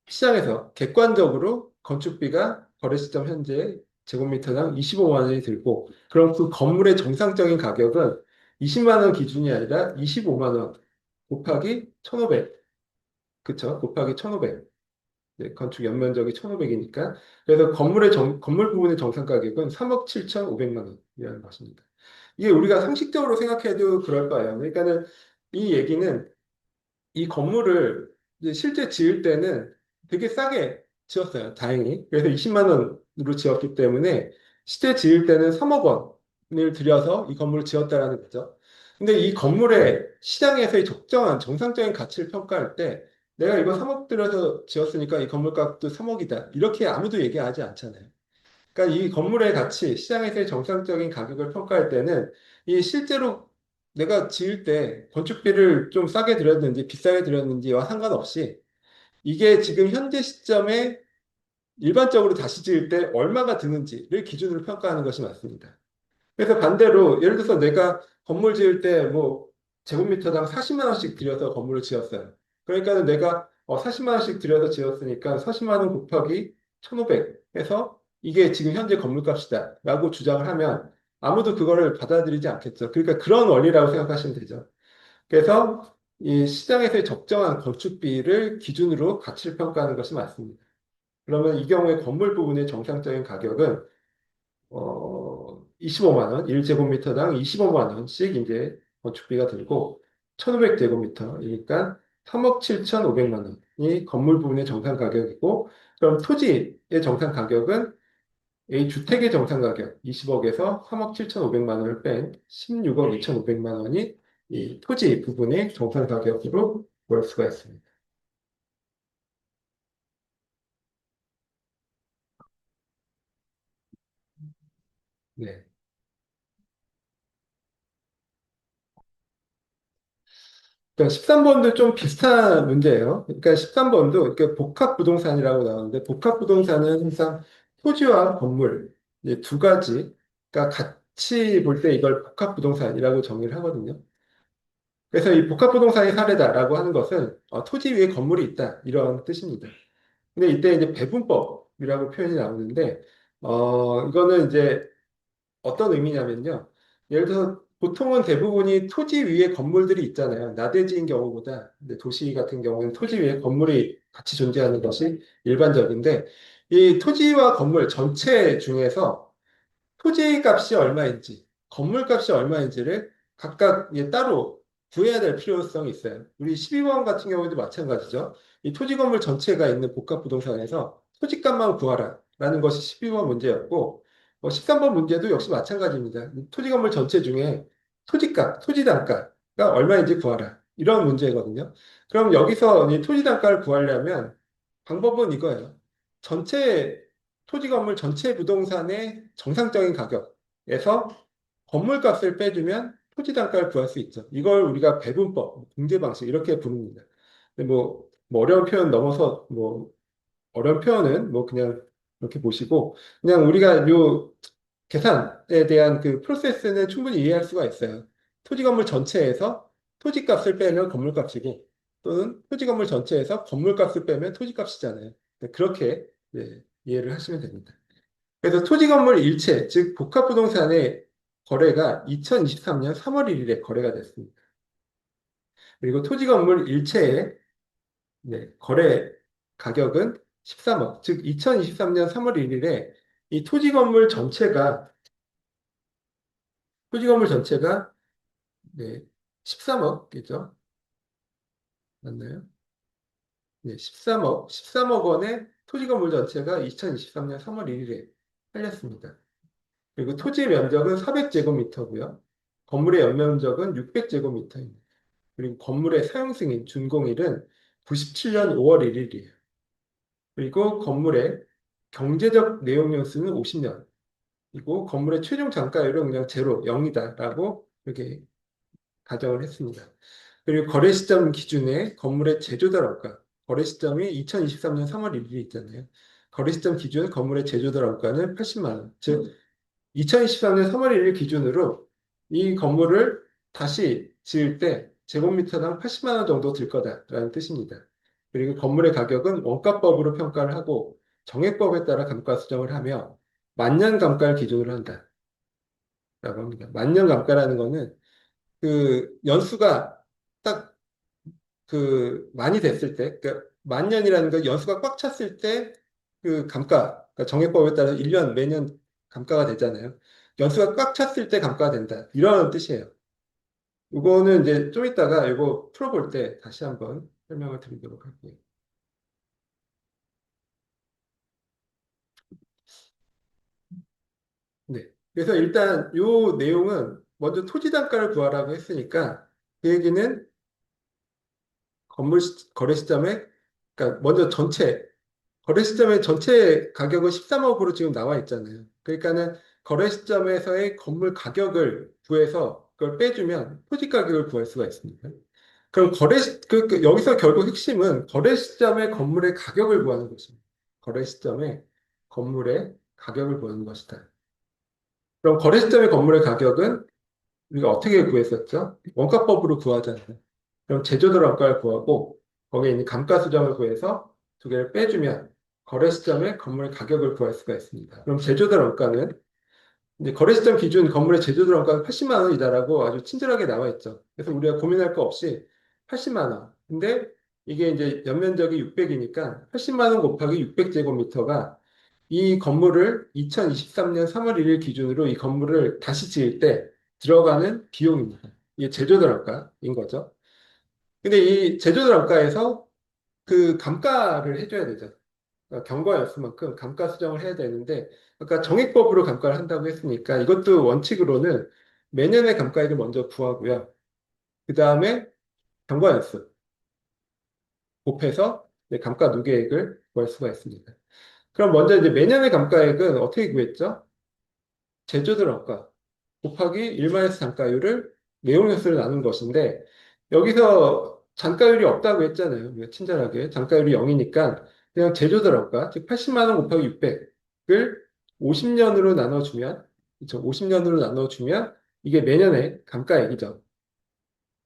시장에서 객관적으로 건축비가 거래 시점 현재 제곱미터당 25만 원이 들고 그럼 그 건물의 정상적인 가격은 20만 원 기준이 아니라 25만 원 곱하기 1,500. 그쵸? 곱하기 1,500. 네, 건축 연면적이 1,500이니까. 그래서 건물 부분의 정상 가격은 3억 7,500만 원이라는 것입니다. 이게 우리가 상식적으로 생각해도 그럴 거예요. 그러니까는 이 얘기는 이 건물을 이제 실제 지을 때는 되게 싸게 지었어요. 다행히. 그래서 20만 원으로 지었기 때문에 실제 지을 때는 3억 원을 들여서 이 건물을 지었다라는 거죠. 근데 이 건물의 시장에서의 적정한 정상적인 가치를 평가할 때 내가 이거 3억 들여서 지었으니까 이 건물 값도 3억이다. 이렇게 아무도 얘기하지 않잖아요. 그러니까 이 건물의 가치, 시장에서의 정상적인 가격을 평가할 때는 이 실제로 내가 지을 때 건축비를 좀 싸게 들였는지 비싸게 들였는지와 상관없이 이게 지금 현재 시점에 일반적으로 다시 지을 때 얼마가 드는지를 기준으로 평가하는 것이 맞습니다. 그래서 반대로 예를 들어서 내가 건물 지을 때 뭐 제곱미터당 40만 원씩 들여서 건물을 지었어요. 그러니까 내가 40만 원씩 들여서 지었으니까 40만 원 곱하기 1,500 해서 이게 지금 현재 건물값이다 라고 주장을 하면 아무도 그거를 받아들이지 않겠죠. 그러니까 그런 원리라고 생각하시면 되죠. 그래서 이 시장에서의 적정한 건축비를 기준으로 가치를 평가하는 것이 맞습니다. 그러면 이 경우에 건물 부분의 정상적인 가격은 25만 원, 1제곱미터당 25만 원씩 이제 건축비가 들고 1,500제곱미터이니까 3억 7,500만 원이 건물 부분의 정상 가격이고 그럼 토지의 정상 가격은 A 주택의 정상 가격 20억에서 3억 7,500만 원을 뺀 16억 2,500만 원이 이 토지 부분의 정상 가격으로 볼 수가 있습니다. 네. 그러니까 13번도 좀 비슷한 문제예요. 그러니까 13번도 이렇게 복합 부동산이라고 나오는데 복합 부동산은 항상 토지와 건물 이제 두 가지가 같이 볼 때 이걸 복합 부동산이라고 정의를 하거든요. 그래서 이 복합 부동산이 사례다라고 하는 것은 토지 위에 건물이 있다 이런 뜻입니다. 근데 이때 이제 배분법이라고 표현이 나오는데 이거는 이제 어떤 의미냐면요. 예를 들어서 보통은 대부분이 토지 위에 건물들이 있잖아요. 나대지인 경우보다 근데 도시 같은 경우는 토지 위에 건물이 같이 존재하는 것이 일반적인데 이 토지와 건물 전체 중에서 토지 값이 얼마인지, 건물 값이 얼마인지를 각각 따로 구해야 될 필요성이 있어요. 우리 12번 같은 경우에도 마찬가지죠. 이 토지 건물 전체가 있는 복합 부동산에서 토지값만 구하라 라는 것이 12번 문제였고, 13번 문제도 역시 마찬가지입니다. 토지 건물 전체 중에 토지값, 토지 단가가 얼마인지 구하라. 이런 문제거든요. 그럼 여기서 이 토지 단가를 구하려면 방법은 이거예요. 전체 토지 건물 전체 부동산의 정상적인 가격에서 건물값을 빼주면 토지 단가를 구할 수 있죠. 이걸 우리가 배분법, 공제 방식 이렇게 부릅니다. 근데 뭐 어려운 표현 넘어서 뭐 어려운 표현은 뭐 그냥 이렇게 보시고 그냥 우리가 요 계산에 대한 그 프로세스는 충분히 이해할 수가 있어요. 토지 건물 전체에서 토지값을 빼면 건물값이고 또는 토지 건물 전체에서 건물값을 빼면 토지값이잖아요. 네, 그렇게 이해를 하시면 됩니다. 그래서 토지 건물 일체, 즉 복합부동산의 거래가 2023년 3월 1일에 거래가 됐습니다. 그리고 토지 건물 일체의 거래 가격은 13억, 즉 2023년 3월 1일에 이 토지 건물 전체가 13억이죠. 맞나요? 네, 13억 원의 토지 건물 전체가 2023년 3월 1일에 팔렸습니다. 그리고 토지 면적은 400제곱미터고요. 건물의 연면적은 600제곱미터입니다. 그리고 건물의 사용 승인, 준공일은 97년 5월 1일이에요. 그리고 건물의 경제적 내용 연수는 50년. 그리고 건물의 최종 단가율은 그냥 제로, 0이다라고 이렇게 가정을 했습니다. 그리고 거래 시점 기준에 건물의 제조달 원가, 거래 시점이 2023년 3월 1일이 있잖아요. 거래 시점 기준 건물의 제조달 원가는 80만 원. 즉 2023년 3월 1일 기준으로 이 건물을 다시 지을 때 제곱미터당 80만 원 정도 들 거다라는 뜻입니다. 그리고 건물의 가격은 원가법으로 평가를 하고 정액법에 따라 감가 수정을 하며 만년 감가를 기준으로 한다라고 합니다. 만년 감가라는 거는 그 연수가 딱 그 많이 됐을 때, 그러니까 만년이라는 건 연수가 꽉 찼을 때 그 감가, 그러니까 정액법에 따라 1년 매년 감가가 되잖아요. 연수가 꽉 찼을 때 감가가 된다. 이런 뜻이에요. 이거는 이제 좀 이따가 이거 풀어볼 때 다시 한번 설명을 드리도록 할게요. 네. 그래서 일단 이 내용은 먼저 토지 단가를 구하라고 했으니까 그 얘기는 거래 시점에 그러니까 먼저 거래 시점의 전체 가격은 13억으로 지금 나와 있잖아요. 그러니까는 거래 시점에서의 건물 가격을 구해서 그걸 빼주면 토지 가격을 구할 수가 있습니다. 그럼 여기서 결국 핵심은 거래 시점의 건물의 가격을 구하는 것입니다. 거래 시점의 건물의 가격을 구하는 것이다. 그럼 거래 시점의 건물의 가격은 우리가 어떻게 구했었죠? 원가법으로 구하잖아요. 그럼 제조들 원가를 구하고 거기에 있는 감가 수정을 구해서 두 개를 빼주면 거래 시점에 건물 가격을 구할 수가 있습니다. 그럼 제조들 원가는 이제 거래 시점 기준 건물의 제조들 원가가 80만 원이다라고 아주 친절하게 나와 있죠. 그래서 우리가 고민할 거 없이 80만 원. 근데 이게 이제 연면적이 600이니까 80만 원 곱하기 600제곱미터가 이 건물을 2023년 3월 1일 기준으로 이 건물을 다시 지을 때 들어가는 비용입니다. 이게 제조들원가인 거죠. 근데 이 제조들원가에서 그 감가를 해줘야 되죠. 그러니까 경과였수만큼 감가 수정을 해야 되는데, 아까 정액법으로 감가를 한다고 했으니까 이것도 원칙으로는 매년의 감가액을 먼저 구하고요. 그 다음에 경과연수 곱해서 이제 감가 누계액을 구할 수가 있습니다. 그럼 먼저 이제 매년의 감가액은 어떻게 구했죠? 제조들어가 곱하기 1마이너스 단가율을 매용요소를 나눈 것인데 여기서 단가율이 없다고 했잖아요. 우리가 친절하게 단가율이 0이니까 그냥 제조들어가 즉 80만 원 곱하기 600을 50년으로 나눠주면 그렇죠? 50년으로 나눠주면 이게 매년의 감가액이죠.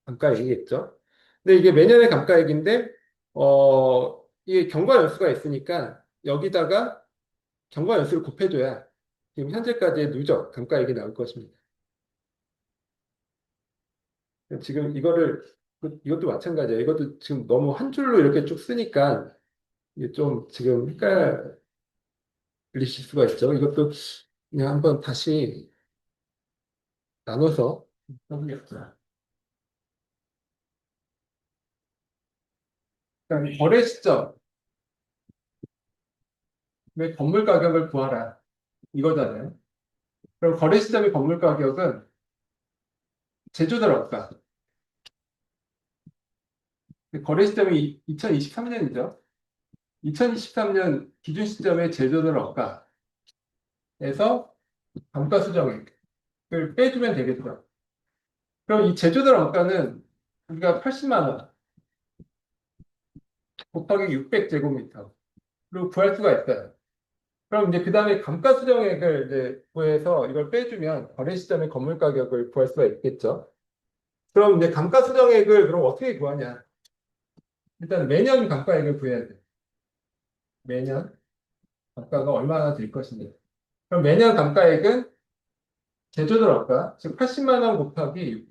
감가액이겠죠. 근데 이게 매년의 감가액인데 이게 경과연수가 있으니까 여기다가 경과연수를 곱해줘야 지금 현재까지의 누적 감가액이 나올 것입니다. 지금 이거를 이것도 마찬가지예요. 이것도 지금 너무 한 줄로 이렇게 쭉 쓰니까 이게 좀 지금 헷갈리실 수가 있죠. 이것도 그냥 한번 다시 나눠서 해보겠습니다. 그러니까 거래 시점의 건물 가격을 구하라 이거잖아요. 그럼 거래 시점의 건물 가격은 제조들어가 거래 시점이 2023년이죠. 2023년 기준 시점의 제조들어가에서 감가수정액을 빼주면 되겠죠. 그럼 이 제조들 원가는 우리가 80만 원 곱하기 600제곱미터로 구할 수가 있어요. 그럼 이제 그 다음에 감가수정액을 이제 구해서 이걸 빼주면 거래 시점의 건물 가격을 구할 수가 있겠죠. 그럼 이제 감가수정액을 그럼 어떻게 구하냐? 일단 매년 감가액을 구해야 돼. 매년 감가가 얼마나 될 것인지. 그럼 매년 감가액은 제조들 원가, 즉 80만 원 곱하기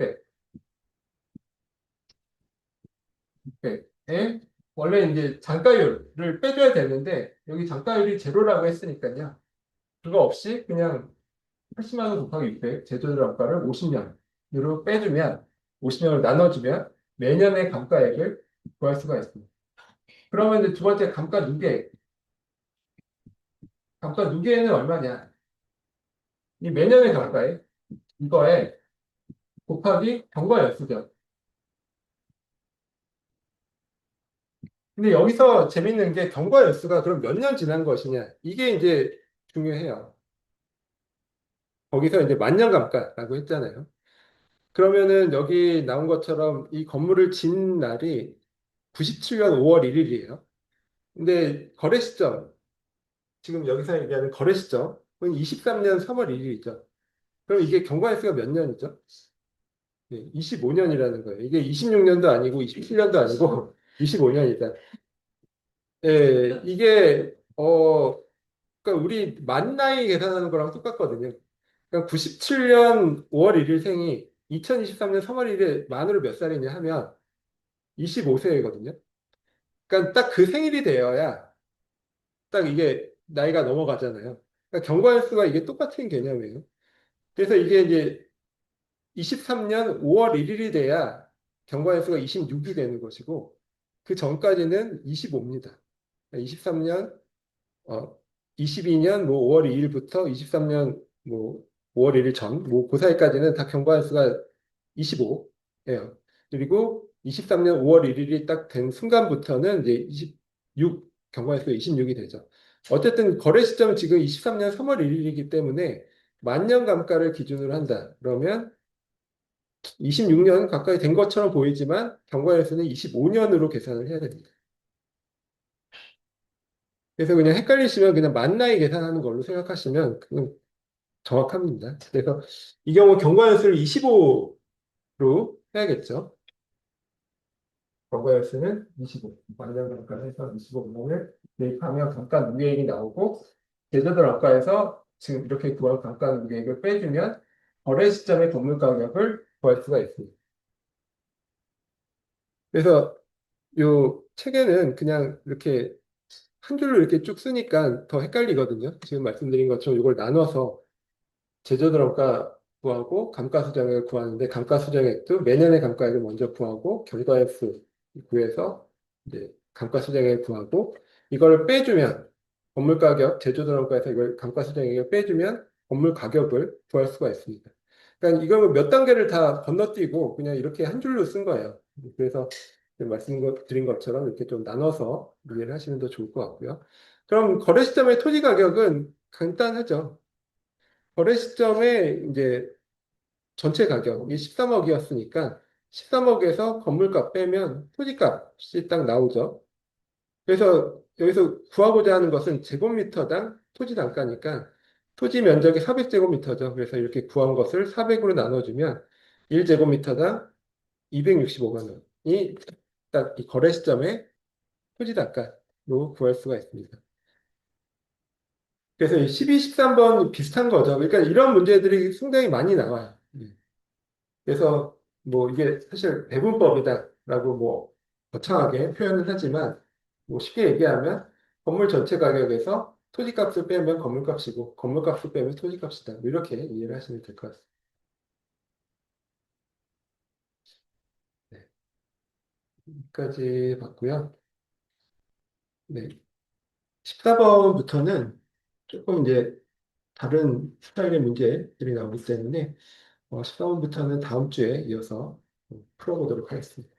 600에 원래 이제 단가율을 빼줘야 되는데 여기 단가율이 제로라고 했으니까요. 그거 없이 그냥 80만 원 곱하기 600 제조들 원가를 50년으로 빼주면 50년으로 나눠주면 매년의 감가액을 구할 수가 있습니다. 그러면 이제 두 번째 감가 누계. 감가 누계는 얼마냐? 이 매년의 감가액 이거에 곱하기 경과 연수죠. 근데 여기서 재밌는 게 경과 연수가 그럼 몇 년 지난 것이냐? 이게 이제 중요해요. 거기서 이제 만년 감가라고 했잖아요. 그러면은 여기 나온 것처럼 이 건물을 진 날이 97년 5월 1일이에요. 근데 거래 시점, 지금 여기서 얘기하는 거래 시점은 23년 3월 1일이죠. 그럼 이게 경과일수가 몇 년이죠? 25년이라는 거예요. 이게 26년도 아니고 27년도 아니고 25년이다. 예, 이게 그러니까 우리 만 나이 계산하는 거랑 똑같거든요. 그러니까 97년 5월 1일 생이 2023년 3월 1일에 만으로 몇 살이냐 하면 25세거든요. 그러니까 딱 그 생일이 되어야 딱 이게 나이가 넘어가잖아요. 그러니까 경과일수가 이게 똑같은 개념이에요. 그래서 이게 이제 23년 5월 1일이 돼야 경과일수가 26이 되는 것이고 그 전까지는 25입니다. 23년 22년 뭐 5월 2일부터 23년 뭐 5월 1일 전, 뭐 그 사이까지는 다 경과일수가 25예요. 그리고 23년 5월 1일이 딱 된 순간부터는 이제 26, 경과일수가 26이 되죠. 어쨌든 거래 시점은 지금 23년 3월 1일이기 때문에 만년 감가를 기준으로 한다. 그러면 26년 가까이 된 것처럼 보이지만 경과일수는 25년으로 계산을 해야 됩니다. 그래서 그냥 헷갈리시면 그냥 만 나이 계산하는 걸로 생각하시면 그냥 정확합니다. 그래서 이 경우 경과연수를 25로 해야겠죠. 경과연수는 25. 만년 감가해서 25년을 대입하면 감가 누계액이 나오고 제조들 학과에서 지금 이렇게 구한 감가 누계액을 빼주면 거래 시점의 건물 가격을 구할 수가 있습니다. 그래서 요 책에는 그냥 이렇게 한 줄로 이렇게 쭉 쓰니까 더 헷갈리거든요. 지금 말씀드린 것처럼 이걸 나눠서 제조들어가 구하고 감가수정액을 구하는데 감가수정액도 매년의 감가액을 먼저 구하고 경과액수 구해서 이제 감가수정액을 구하고 이걸 빼주면 건물 가격 제조들어가에서 이걸 감가수정액을 빼주면 건물 가격을 구할 수가 있습니다. 그러니까 이걸 몇 단계를 다 건너뛰고 그냥 이렇게 한 줄로 쓴 거예요. 그래서 말씀드린 것처럼 이렇게 좀 나눠서 이해를 하시면 더 좋을 것 같고요. 그럼 거래 시점의 토지 가격은 간단하죠. 거래 시점에 이제 전체 가격이 13억이었으니까 13억에서 건물값 빼면 토지값이 딱 나오죠. 그래서 여기서 구하고자 하는 것은 제곱미터당 토지 단가니까 토지 면적이 400제곱미터죠. 그래서 이렇게 구한 것을 400으로 나눠주면 1제곱미터당 265만 원이 딱 이 거래 시점에 토지 단가로 구할 수가 있습니다. 그래서 이 12, 13번 비슷한 거죠. 그러니까 이런 문제들이 상당히 많이 나와요. 그래서 뭐 이게 사실 배분법이다라고 뭐 거창하게 표현은 하지만 뭐 쉽게 얘기하면 건물 전체 가격에서 토지값을 빼면 건물값이고 건물값을 빼면 토지값이다. 뭐 이렇게 이해를 하시면 될 것 같습니다. 네, 여기까지 봤고요. 네, 14번부터는 조금 이제 다른 스타일의 문제들이 나오기 때문에 14번부터는 다음 주에 이어서 풀어보도록 하겠습니다.